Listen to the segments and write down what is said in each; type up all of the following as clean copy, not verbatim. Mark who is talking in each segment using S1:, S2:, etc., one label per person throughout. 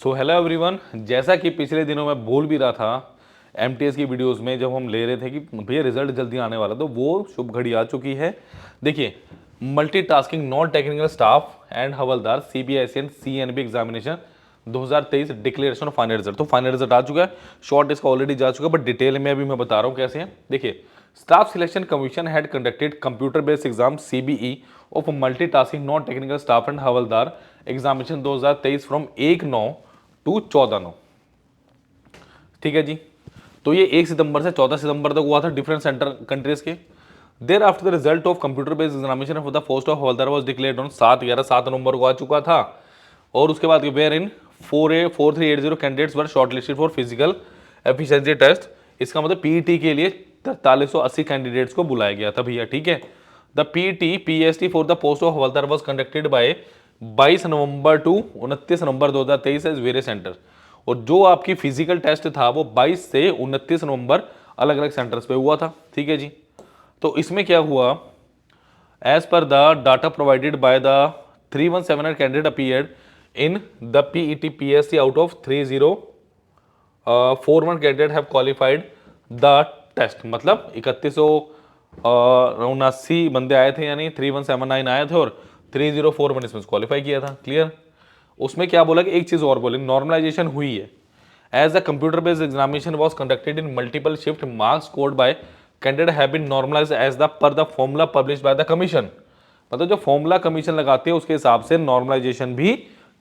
S1: So hello everyone, जैसा कि पिछले दिनों में बोल भी रहा था एमटीएस की वीडियोस में जब हम ले रहे थे कि भैया रिजल्ट जल्दी आने वाला, तो वो शुभ घड़ी आ चुकी है। देखिए, multitasking non technical staff and havildar CBSE and CNB examination 2023 declaration of final result. तो फाइनल रिजल्ट आ चुका है, शॉर्ट इसका ऑलरेडी जा चुका है, बट डिटेल में अभी मैं बता रहा हूँ कैसे है। देखिए, staff selection commission had conducted computer based exam CBE of multitasking non technical staff and हवलदार एग्जामिनेशन 2023 फ्रॉम 1/9 टू 14/9। ठीक है जी। तो ये 1 सितंबर से 14 सितंबर तक हुआ था डिफरेंट सेंटर कंट्रीज के। There after the result of computer based examination for the post of हवलदार वाज डिक्लेयर्ड ऑन 7 नवंबर को आ चुका था। और उसके बाद wherein 4380 candidates were shortlisted for physical efficiency test. इसका मतलब पीईटी के लिए 4380 कैंडिडेट्स को बुलाया गया था भैया। ठीक है। The PET PST for the post of हवलदार was conducted by 22 November to 29 November 2023 as various centre. और जो आपकी फिजिकल टेस्ट था वो 22 से 29 नवंबर अलग अलग सेंटर्स पे हुआ था। ठीक है जी। तो इसमें क्या हुआ, as per the data provided by the 3178 candidate appeared in the PET PSC out of 3041 candidate have qualified the test. मतलब 3179 बंदे आए थे, यानी 3179 आए थे और 3041 इसमें क्वालिफाई किया था। क्लियर। उसमें क्या बोला कि एक चीज और बोले, नॉर्मलाइजेशन हुई है। As the computer based examination was conducted in multiple shift, marks scored by candidate have been normalized as the per the formula published by the commission. मतलब जो फॉर्मूला कमीशन लगाते हैं उसके हिसाब से नॉर्मलाइजेशन भी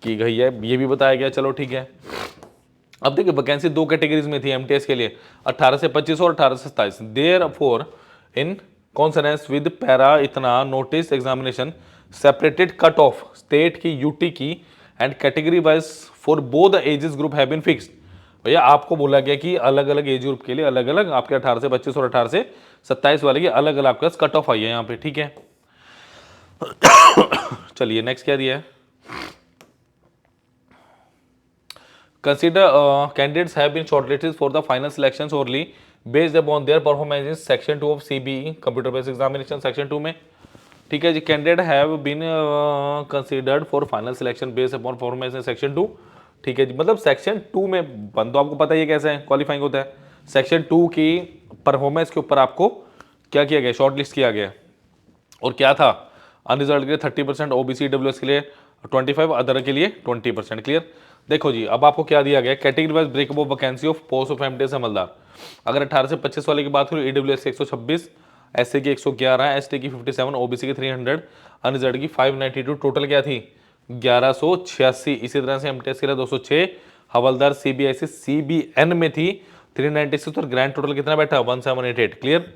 S1: की गई है, ये भी बताया गया। चलो ठीक है। अब देखिए, वैकेंसी दो कैटेगरीज में थी एमटीएस के लिए, 18 से 25 और 18 से 27। Therefore in consonance with para इतना notice examination separated cut off state की, यूटी की and category wise for both the ages group have been fixed. भैया आपको बोला गया कि अलग अलग एज ग्रुप के लिए अलग अलग आपके 18 से 25 और 18 से 27 वाले की अलग अलग आपके पास कट ऑफ आई है यहाँ पे। ठीक है। चलिए नेक्स्ट क्या दिया है, consider candidates have been shortlisted for the final selections only based upon their performance in section 2 of CBE computer based examination section 2 में। ठीक है जी। Candidate have been considered for final selection based upon performance in section 2। ठीक है जी। मतलब section 2 में बंदो आपको पता ही है कैसे क्वालिफाइंग होता है। सेक्शन 2 की परफॉर्मेंस के ऊपर आपको क्या किया गया, शॉर्ट लिस्ट किया गया। और क्या था, अनरिजर्व के लिए 30%, ओबीसी डब्ल्यूएस के लिए 25, अदर के लिए 20%। क्लियर। देखो जी, अब आपको क्या दिया गया, category wise breakup of vacancy of post of MTS हवलदार। अगर 18 से 25 वाले की बात करूँ, ईडब्ल्यूएस की 126, एससी की 111, एसटी की 57, ओबीसी की 300, अनरिजर्व की 592, टोटल क्या थी 1186। इसी तरह से एमटीएस के लिए 206, हवलदार सीबीएसई सीबीएन में थी 396 और ग्रैंड टोटल कितना बैठा 1788। क्लियर।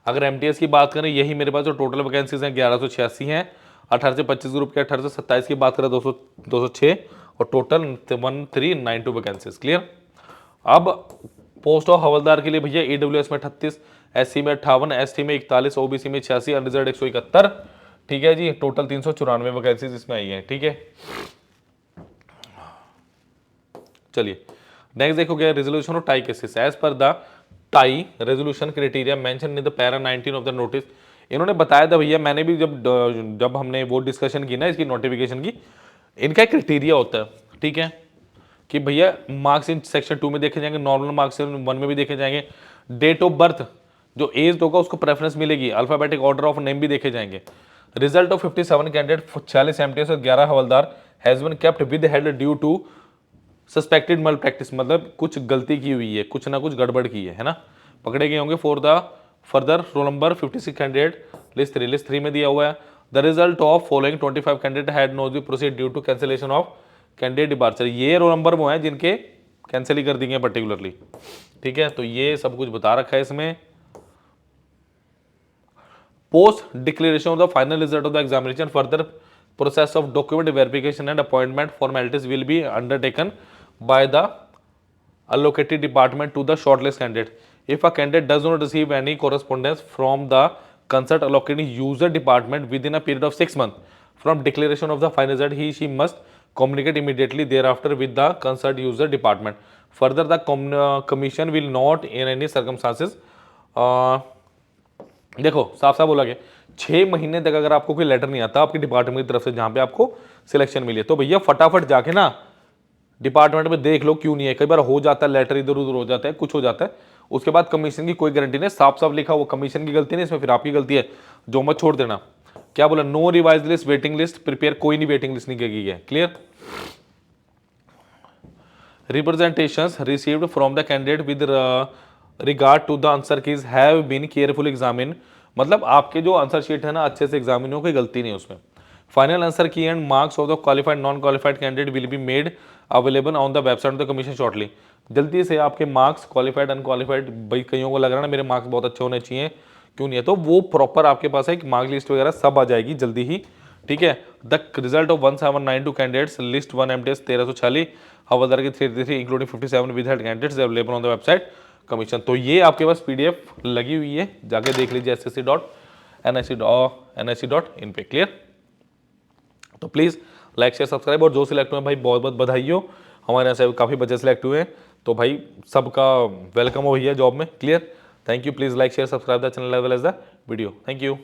S1: अगर एमटीएस की बात करें, यही मेरे पास जो टोटल वैकेंसीज हैं 1186 हैं। 18 से 25 ग्रुप के 18 से 27 की बात करें 206 और टोटल 1392 वैकेंसीज। क्लियर। अब पोस्ट ऑफ हवलदार के लिए भैया ईडब्ल्यूएस में 38, एससी में 58, एसटी में 41, ओबीसी में 86, अनरिजर्व 171। ठीक है जी। टोटल 394 वैकेंसीज इसमें आई है। ठीक है। चलिए नेक्स्ट देखो क्या, resolution of tie cases as per the tie resolution criteria mention in the para 19 of the notice. इन्होंने बताया था भैया, मैंने भी जब हमने वो डिस्कशन की ना इसकी नोटिफिकेशन की, इनका क्राइटेरिया होता है। ठीक है, कि भैया मार्क्स इन सेक्शन 2 में देखे जाएंगे, नॉर्मल मार्क्स इन 1 में भी देखे जाएंगे, डेट ऑफ बर्थ जो एज होगा उसको प्रेफरेंस मिलेगी, अल्फाबेटिक ऑर्डर ऑफ नेम भी देखे जाएंगे। रिजल्ट ऑफ 57 कैंडिडेट 46 एमटीएस और 11 हवलदार हैज बीन केप्ट विद हेड due to suspected malpractice. मतलब कुछ गलती की हुई है, कुछ ना कुछ गड़बड़ की है ना, पकड़े गए होंगे। For the further roll number 56 candidate list 3 में दिया हुआ है। The result of following 25 candidate had not be proceed due to cancellation of candidate departure. ये रोल नंबर वो हैं जिनके कैंसिल ही कर दी गए पर्टिकुलरली। ठीक है, तो ये सब कुछ बता रखा है इसमें। Post declaration of the final result of the examination further process of document verification and appointment formalities will be undertaken by the allocated department to the shortlist candidate. If a candidate does not receive any correspondence from the concerned allocated user department within a period of 6 months from declaration of the final result, she must communicate immediately thereafter with the concerned user department. Further, the commission will not in any circumstances देखो साफ साफ बोला गया 6 महीने तक अगर आपको कोई लेटर नहीं आता आपके डिपार्टमेंट की तरफ से जहां पे आपको सिलेक्शन मिली है, तो भैया फटाफट जाके ना डिपार्टमेंट में देख लो क्यों नहीं है, कई बार हो जाता है, लेटर इधर उधर हो जाता है, कुछ हो जाता है, उसके बाद कमीशन की कोई गारंटी नहीं, साफ साफ लिखा वो कमीशन की गलती नहीं, इसमें फिर आपकी गलती है, जो मत छोड़ देना। क्या बोला, no revise list, waiting list prepare, कोई नहीं वेटिंग लिस्ट नहीं की है, clear. Representations received from the candidate with regard to the answer keys have been carefully examined, मतलब आपके जो आंसर शीट है ना अच्छे से एग्जामिन हो, कोई गलती नहीं है उसमें। फाइनल आंसर की and marks of the qualified non qualified candidate will be made available on the website of the commission shortly. जल्दी से आपके मार्क्स क्वालिफाइड अनक्वालिफाइड, भाई कईयों को लग रहा है ना मेरे मार्क्स बहुत अच्छे होने चाहिए, क्यों नहीं है, तो वो प्रॉपर आपके पास है कि मार्क लिस्ट वगैरह सब आ जाएगी जल्दी ही, ठीक है। The result of 1792 candidates list 1 MTS 1346 हवलदार की 333 including 57 with head candidates available on the website commission. तो ये आपके पास PDF लगी हुई है, जाके देख लीजिए ssc.nic.in पे, क्लियर। तो प्लीज़ लाइक शेयर सब्सक्राइब, और जो सिलेक्ट हुए भाई बहुत बहुत बधाई हो, हमारे यहाँ से काफ़ी बच्चे सिलेक्ट हुए हैं, तो भाई सबका वेलकम हो भैया जॉब में, clear. Thank you, please like share subscribe the channel as well as the video, thank you.